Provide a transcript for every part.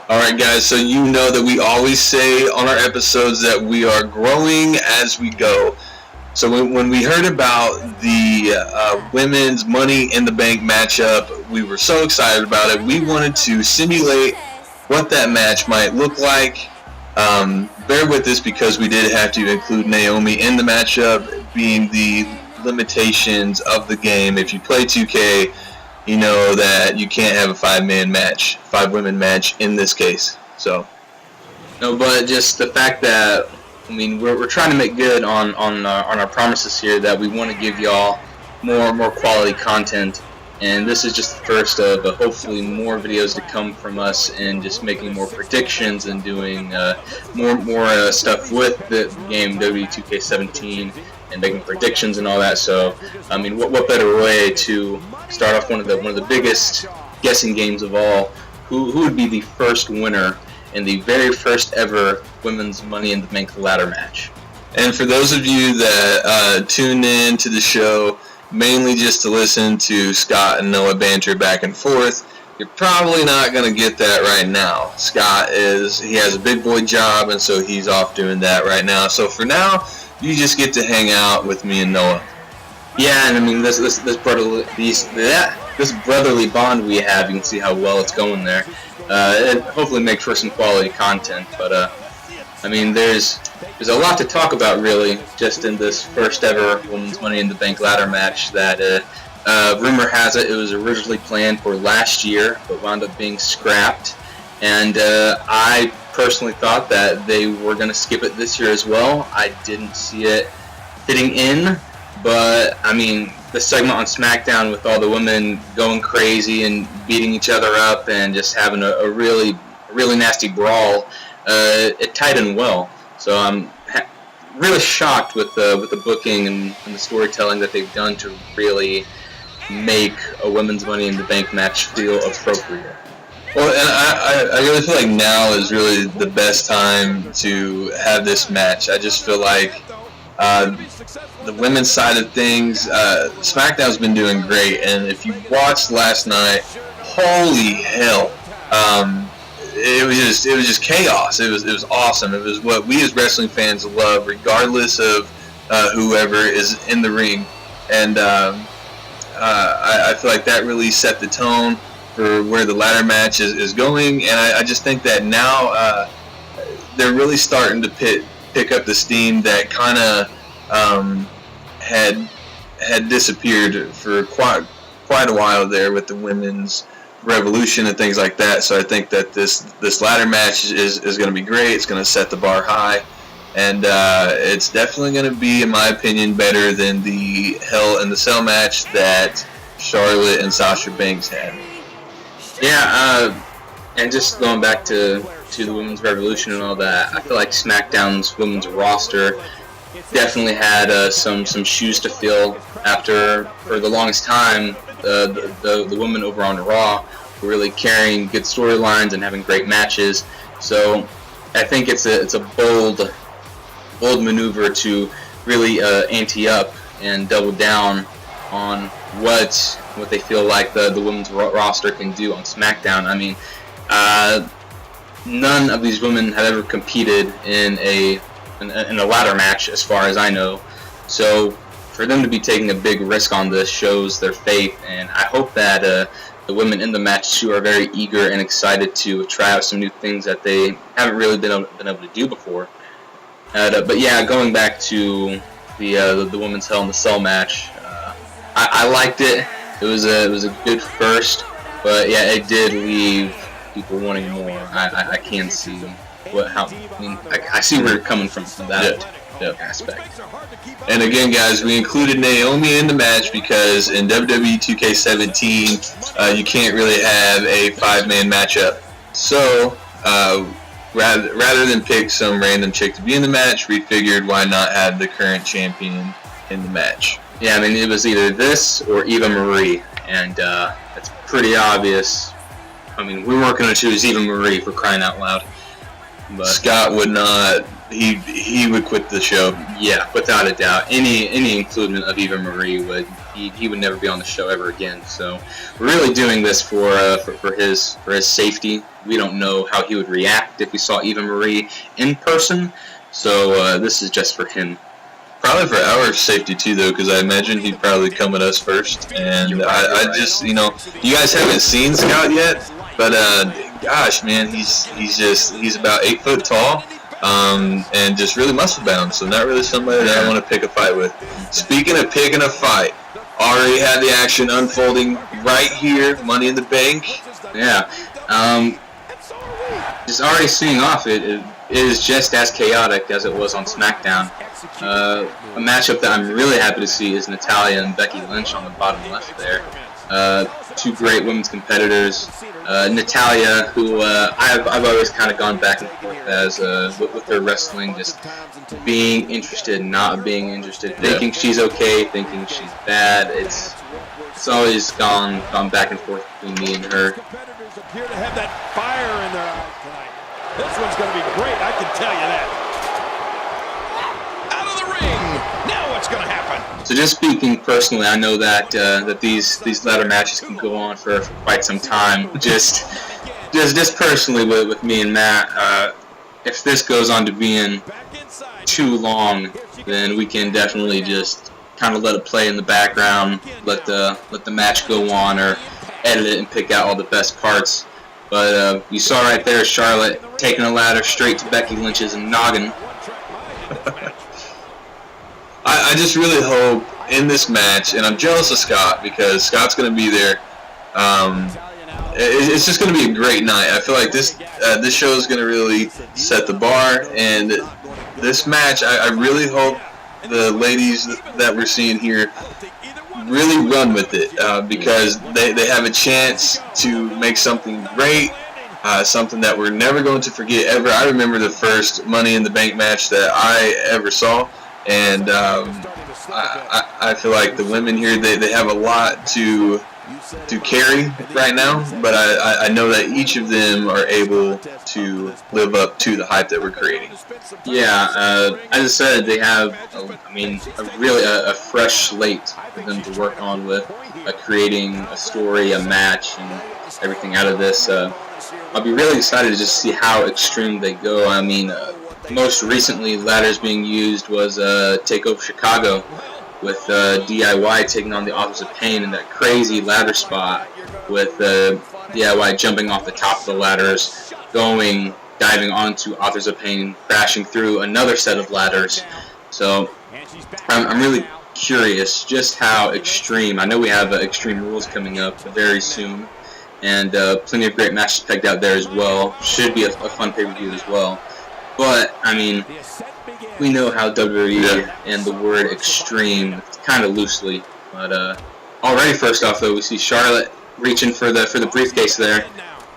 Alright guys, so you know that we always say on our episodes that we are growing as we go. So when we heard about the women's Money in the Bank matchup, we were so excited about it. We wanted to simulate what that match might look like. Bear with us because we did have to include Naomi in the matchup, being the limitations of the game. If you play 2K, you know that you can't have a five-women match in this case. So, no, but just the fact that we're trying to make good on our promises here that we want to give y'all more quality content, and this is just the first of hopefully more videos to come from us, and just making more predictions and doing more stuff with the game W2K17. And making predictions and all that. So, what better way to start off one of the biggest guessing games of all? Who would be the first winner in the very first ever women's Money in the Bank ladder match? And for those of you that tune in to the show mainly just to listen to Scott and Noah banter back and forth, you're probably not going to get that right now. Scott he has a big boy job, and so he's off doing that right now. So for now, you just get to hang out with me and Noah. Yeah, and this brotherly bond we have, you can see how well it's going there. It hopefully makes for some quality content, but there's a lot to talk about really, just in this first ever Women's Money in the Bank ladder match that rumor has it was originally planned for last year, but wound up being scrapped. And I personally thought that they were going to skip it this year as well. I didn't see it fitting in, but the segment on SmackDown with all the women going crazy and beating each other up and just having a really nasty brawl, it tied in well. So I'm really shocked with the booking and the storytelling that they've done to really make a women's Money in the Bank match feel appropriate. Well, and I really feel like now is really the best time to have this match. I just feel like the women's side of things, SmackDown's been doing great, and if you watched last night, holy hell, it was just chaos. It was awesome. It was what we as wrestling fans love, regardless of whoever is in the ring, and I feel like that really set the tone for where the ladder match is going, and I just think that now they're really starting to pick up the steam that kind of had disappeared for quite a while there with the women's revolution and things like that. So I think that this ladder match is going to be great. It's going to set the bar high, and it's definitely going to be, in my opinion, better than the Hell in the Cell match that Charlotte and Sasha Banks had. Yeah, and just going back to the women's revolution and all that, I feel like SmackDown's women's roster definitely had some shoes to fill after, for the longest time, the women over on Raw were really carrying good storylines and having great matches. So I think it's a bold maneuver to really ante up and double down on what they feel like the women's roster can do on SmackDown. None of these women have ever competed in a ladder match, as far as I know. So for them to be taking a big risk on this shows their faith, and I hope that the women in the match too are very eager and excited to try out some new things that they haven't really been able to do before. But yeah, going back to the women's Hell in the Cell match, I liked it. It was a good first, but yeah, it did leave people wanting more. I can see I see where you're coming from that aspect. And again, guys, we included Naomi in the match because in WWE 2K17, you can't really have a 5-man matchup. So rather than pick some random chick to be in the match, we figured why not have the current champion in the match. Yeah, it was either this or Eva Marie, and it's pretty obvious. We weren't going to choose Eva Marie, for crying out loud. But Scott would not. He would quit the show. Yeah, without a doubt. Any inclusion of Eva Marie would he would never be on the show ever again. So we're really doing this for his safety. We don't know how he would react if we saw Eva Marie in person. So this is just for him. Probably for our safety too, though, because I imagine he'd probably come at us first. And I just, you guys haven't seen Scott yet, but gosh, man, he's about 8 foot tall, and just really muscle bound. So not really somebody that I want to pick a fight with. Speaking of picking a fight, already had the action unfolding right here, Money in the Bank. Yeah, just already seeing off it is just as chaotic as it was on SmackDown. A matchup that I'm really happy to see is Natalya and Becky Lynch on the bottom left there. Two great women's competitors. Natalya, who I've always kind of gone back and forth as with her wrestling, just being interested, not being interested, thinking she's okay, thinking she's bad. It's always gone back and forth between me and her. Competitors appear to have that fire in their eyes tonight. This one's going to be great, I can tell you that. Out of the ring. Now what's going to happen? So just speaking personally, I know that that these ladder matches can go on for quite some time. Just personally with me and Matt, if this goes on to being too long, then we can definitely just kind of let it play in the background, let the match go on, or edit it and pick out all the best parts. But you saw right there Charlotte taking a ladder straight to Becky Lynch's noggin. I just really hope in this match, and I'm jealous of Scott because Scott's going to be there. It's just going to be a great night. I feel like this show is going to really set the bar, and this match, I really hope the ladies that we're seeing here really run with it because they have a chance to make something great, something that we're never going to forget ever. I remember the first Money in the Bank match that I ever saw, and I feel like the women here, they have a lot to carry right now, but I know that each of them are able to live up to the hype that we're creating. Yeah, as I said, they have, a fresh slate for them to work on with, creating a story, a match, and everything out of this. I'll be really excited to just see how extreme they go. I mean, most recently, ladders being used was TakeOver Chicago, with DIY taking on the Authors of Pain in that crazy ladder spot, with DIY jumping off the top of the ladders, diving onto Authors of Pain, crashing through another set of ladders. So I'm really curious just how extreme. I know we have Extreme Rules coming up very soon, and plenty of great matches pegged out there as well. Should be a fun pay-per-view as well. But, I mean, we know how WWE and the word extreme kind of loosely. But already, first off, though, we see Charlotte reaching for the briefcase there.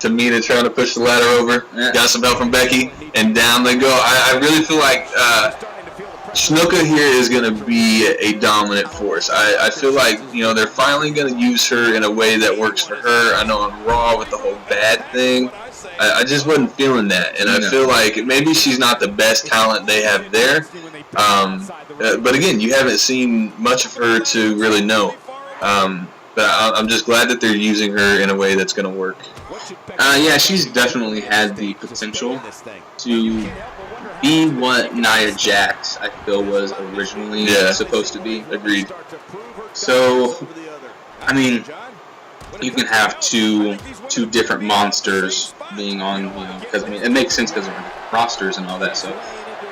Tamina trying to push the ladder over. Got some help from Becky, and down they go. I really feel like Snuka here is going to be a dominant force. I feel like they're finally going to use her in a way that works for her. I know on Raw with the whole bad thing, I just wasn't feeling that, and I feel like maybe she's not the best talent they have there. But again, you haven't seen much of her to really know. But I'm just glad that they're using her in a way that's going to work. Yeah, she's definitely had the potential to be what Nia Jax, I feel, was originally supposed to be. Agreed. So, I mean, you can have two different monsters being on, because it makes sense because of her rosters and all that. So,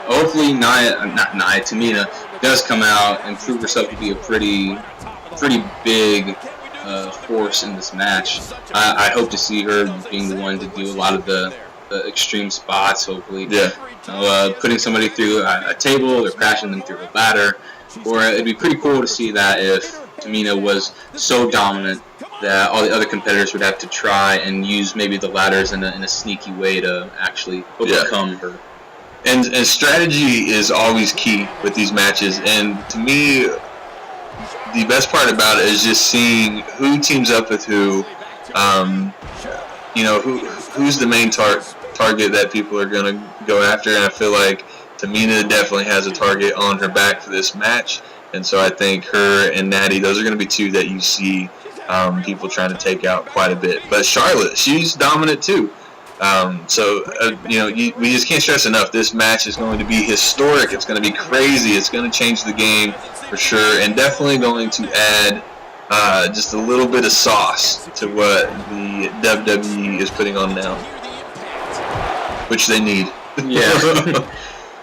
hopefully, Tamina does come out and prove herself to be a pretty big force in this match. I hope to see her being the one to do a lot of the extreme spots, hopefully. Yeah. Putting somebody through a table or crashing them through a ladder. Or it'd be pretty cool to see that if Tamina was so dominant that all the other competitors would have to try and use maybe the ladders in a sneaky way to actually overcome her. And strategy is always key with these matches. And to me, the best part about it is just seeing who teams up with who. Who's the main target that people are going to go after. And I feel like Tamina definitely has a target on her back for this match. And so I think her and Natty, those are going to be two that you see people trying to take out quite a bit. But Charlotte, she's dominant too. We just can't stress enough. This match is going to be historic. It's going to be crazy. It's going to change the game for sure, and definitely going to add just a little bit of sauce to what the WWE is putting on now, which they need. Yeah.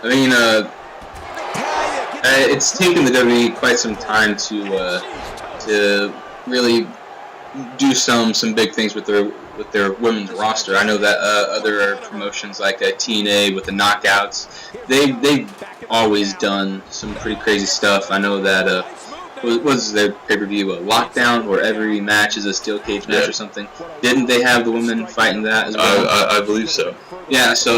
I mean, it's taken the WWE quite some time to really do some big things with their women's roster. I know that other promotions like TNA with the Knockouts, they've always done some pretty crazy stuff. I know that was their pay-per-view Lockdown, where every match is a steel cage match or something. Didn't they have the women fighting that as well? I believe so. Yeah, so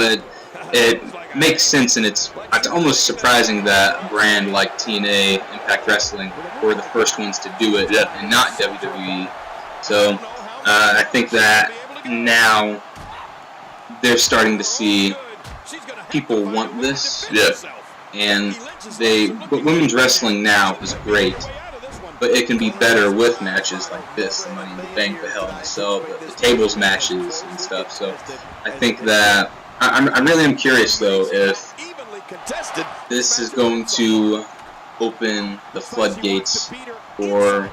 it makes sense, and it's almost surprising that a brand like TNA, Impact Wrestling, were the first ones to do it, and not WWE. So I think that now they're starting to see people want this. Yeah. And but women's wrestling now is great, but it can be better with matches like this, the Money in the Bank, the Hell in a Cell, the tables matches and stuff. So I think that I really am curious though if this is going to open the floodgates for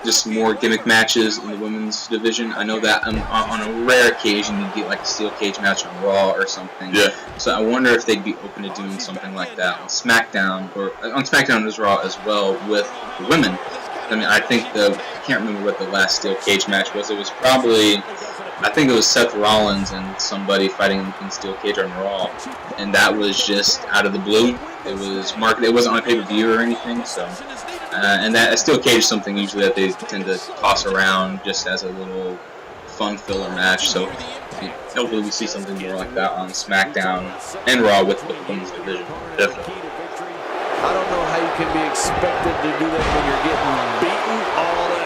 just more gimmick matches in the women's division. I know that on a rare occasion you get like a steel cage match on Raw or something. Yeah. So I wonder if they'd be open to doing something like that on SmackDown, or on SmackDown as Raw as well with the women. I mean, I can't remember what the last steel cage match was. It was probably, I think it was Seth Rollins and somebody fighting in steel cage on Raw, and that was just out of the blue. It was marketed. It wasn't on a pay-per-view or anything. So, and that a steel cage is something usually that they tend to toss around just as a little fun filler match. So, hopefully we see something more like that on SmackDown and Raw with the women's division. Definitely. I don't know how you can be expected to do that when you're getting beaten all to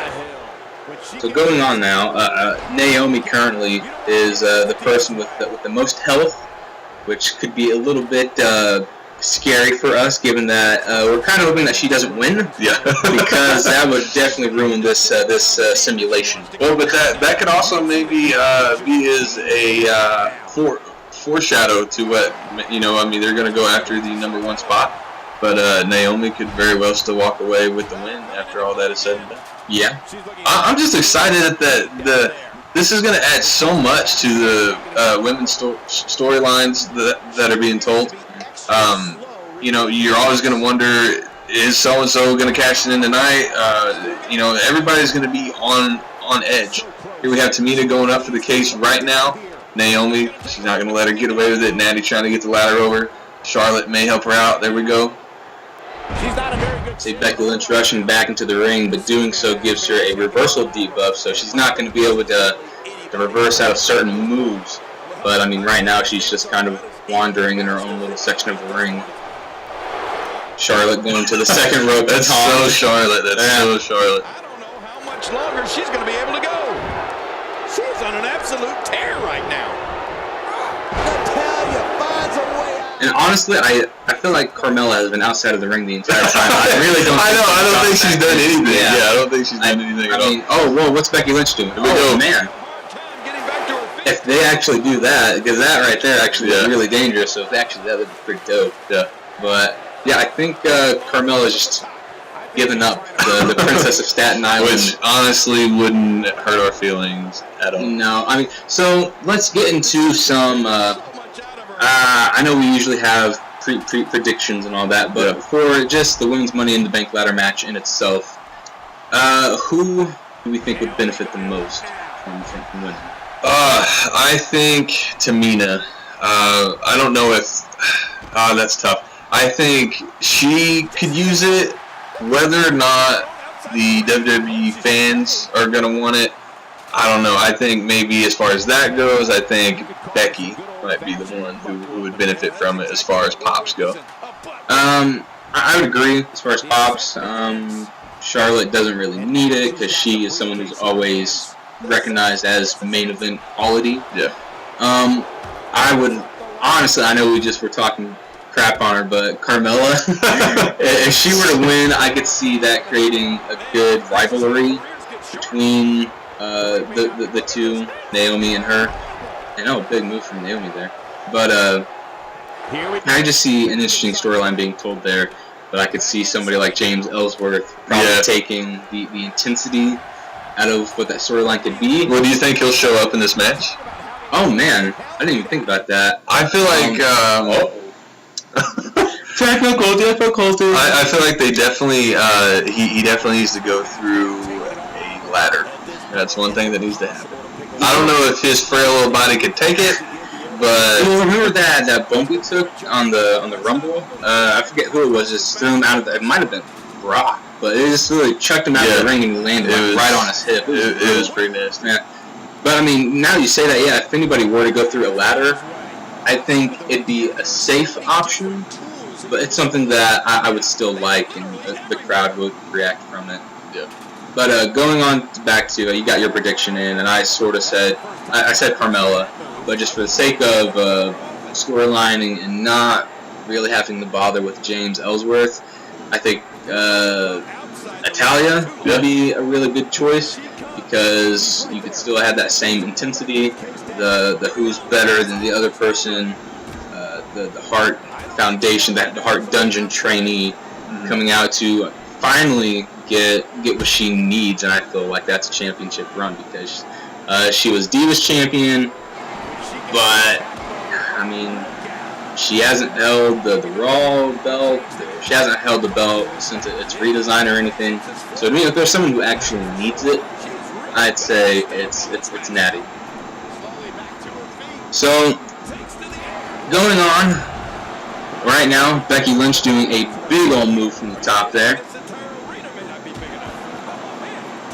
hell. So going on now, Naomi currently is the person with the most health, which could be a little bit scary for us, given that we're kind of hoping that she doesn't win. Yeah. Because that would definitely ruin this simulation. Well, but that could also maybe be as a foreshadow to what, I mean, they're going to go after the number one spot. But Naomi could very well still walk away with the win after all that is said and done. Yeah. I'm just excited that this is going to add so much to the women's storylines that are being told. You're always going to wonder, is so-and-so going to cash it in tonight? Everybody's going to be on edge. Here we have Tamina going up for the case right now. Naomi, she's not going to let her get away with it. Natty trying to get the ladder over. Charlotte may help her out. There we go. She's not a very good. See Becky Lynch rushing back into the ring, but doing so gives her a reversal debuff, so she's not going to be able to reverse out of certain moves. But, I mean, right now she's just kind of wandering in her own little section of the ring. Charlotte going to the second rope. That's so Charlotte. So Charlotte. I don't know how much longer she's going to be able to go. She's on an absolute tear right now. Natalya finds a way out. And honestly, I feel like Carmella has been outside of the ring the entire time. I really don't. I don't think she's done anything. Yeah. I don't think she's done anything at all. Oh, whoa, what's Becky Lynch doing? Oh, man. If they actually do that, because that right there actually is really dangerous, so if they actually that would be pretty dope. Yeah. But, yeah, I think Carmella's just given up the Princess of Staten Island. Which honestly wouldn't hurt our feelings at all. No, I mean, so let's get into some, I know we usually have predictions and all that, but for just the Women's Money in the Bank ladder match in itself, who do we think would benefit the most from winning? I think Tamina. I don't know if... that's tough. I think she could use it. Whether or not the WWE fans are going to want it, I don't know. I think maybe as far as that goes, I think Becky might be the one who would benefit from it as far as pops go. I would agree as far as pops. Charlotte doesn't really need it because she is someone who's always recognized as main event quality. Yeah. I would honestly. I know we just were talking crap on her, but Carmella, if she were to win, I could see that creating a good rivalry between the two, Naomi and her. And big move from Naomi there. But I just see an interesting storyline being told there. But I could see somebody like James Ellsworth probably taking the intensity out of what that storyline could be. Well, do you think he'll show up in this match? Oh man, I didn't even think about that. I feel like technical difficulties. I feel like they definitely he definitely needs to go through a ladder. That's one thing that needs to happen. I don't know if his frail little body could take it, but remember that bump we took on the Rumble? I forget who it was. Just threw him out of the. It might have been Brock, but it just really chucked him out of the ring and he landed right on his hip. It was pretty nasty. Yeah. But I mean, now you say that, if anybody were to go through a ladder, I think it'd be a safe option. But it's something that I would still like, and the crowd would react from it. Yeah. But going on back to you got your prediction in, and I sort of said I said Carmella, but just for the sake of storylining and not really having to bother with James Ellsworth, I think Natalya would be a really good choice because you could still have that same intensity, the who's better than the other person, the Heart Foundation, the Heart Dungeon trainee coming out to finally get what she needs, and I feel like that's a championship run because she was Divas champion, but I mean she hasn't held the Raw belt. She hasn't held the belt since its redesign or anything. So to me, if there's someone who actually needs it, I'd say it's Natty. So going on right now, Becky Lynch doing a big old move from the top there.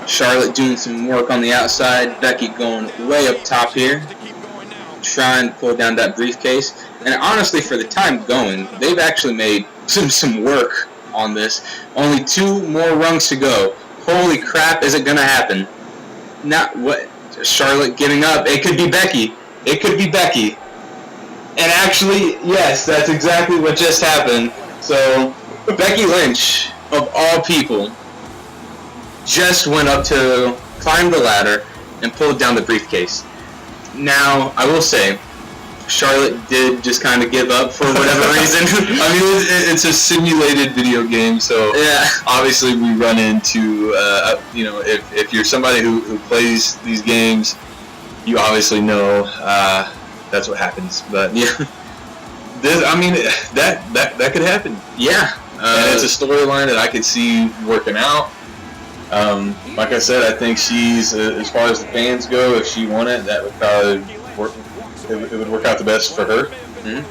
Charlotte doing some work on the outside. Becky going way up top here, trying to pull down that briefcase. And honestly, for the time going, they've actually made some work on this. Only 2 more rungs to go. Holy crap, is it going to happen? Not what? Charlotte getting up. It could be Becky. It could be Becky. And actually, yes, that's exactly what just happened. So, Becky Lynch, of all people, just went up to climb the ladder and pulled down the briefcase. Now, I will say, Charlotte did just kind of give up for whatever reason. I mean, it's a simulated video game, so obviously we run into, if you're somebody who plays these games, you obviously know that's what happens. But that could happen. Yeah, and it's a storyline that I could see working out. Like I said, I think she's, as far as the fans go, if she won it, that would probably work. It would work out the best for her. Mm-hmm.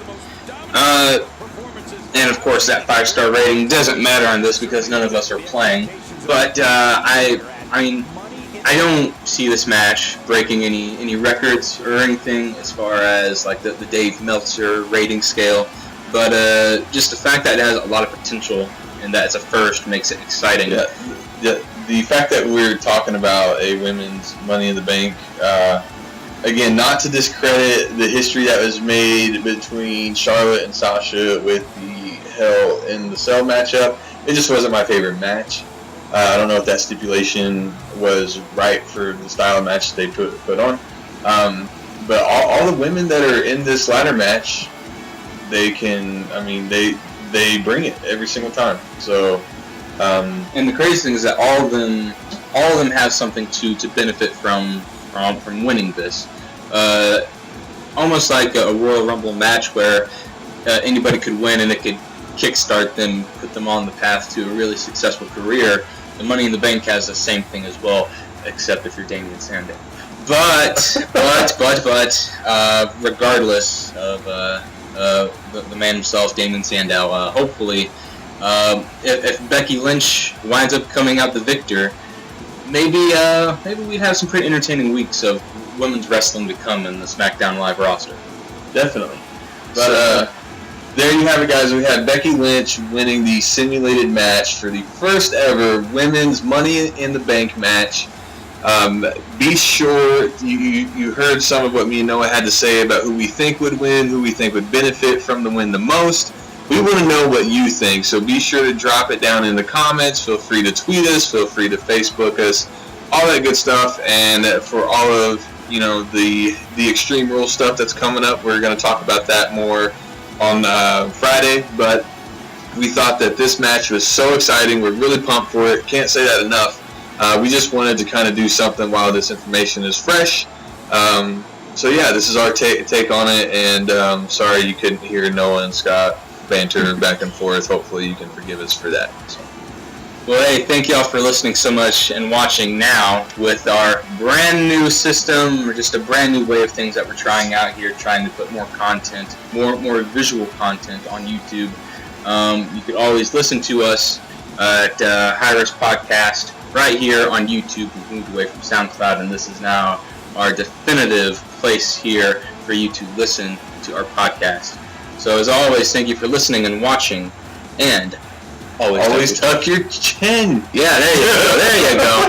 And of course, that 5-star rating doesn't matter on this because none of us are playing. But I don't see this match breaking any records or anything as far as like the Dave Meltzer rating scale. But just the fact that it has a lot of potential and that it's a first makes it exciting. Yeah. The fact that we're talking about a women's Money in the Bank, again, not to discredit the history that was made between Charlotte and Sasha with the Hell in the Cell matchup, it just wasn't my favorite match. I don't know if that stipulation was right for the style of match they put on. But all the women that are in this ladder match, they bring it every single time. So. And the crazy thing is that all of them have something to benefit from winning this. Almost like a Royal Rumble match where anybody could win and it could kickstart them, put them on the path to a really successful career. The Money in the Bank has the same thing as well, except if you're Damien Sandow. But regardless of the man himself, Damien Sandow, hopefully. If Becky Lynch winds up coming out the victor, maybe we'd have some pretty entertaining weeks of women's wrestling to come in the SmackDown Live roster. Definitely. But there you have it, guys. We had Becky Lynch winning the simulated match for the first ever women's Money in the Bank match. Be sure you heard some of what me and Noah had to say about who we think would win, who we think would benefit from the win the most. We want to know what you think, so be sure to drop it down in the comments. Feel free to tweet us. Feel free to Facebook us. All that good stuff. And for all of the Extreme Rules stuff that's coming up, we're going to talk about that more on Friday. But we thought that this match was so exciting. We're really pumped for it. Can't say that enough. We just wanted to kind of do something while this information is fresh. So yeah, this is our take on it, and sorry you couldn't hear Noah and Scott banter back and forth. Hopefully you can forgive us for that. So. Well, hey, thank y'all for listening so much and watching now with our brand new system, or just a brand new way of things that we're trying out here, trying to put more content, more visual content on YouTube. You could always listen to us at High Risk Podcast right here on YouTube. We moved away from SoundCloud, and this is now our definitive place here for you to listen to our podcast. So as always, thank you for listening and watching, and always tuck your chin. Yeah, there you go.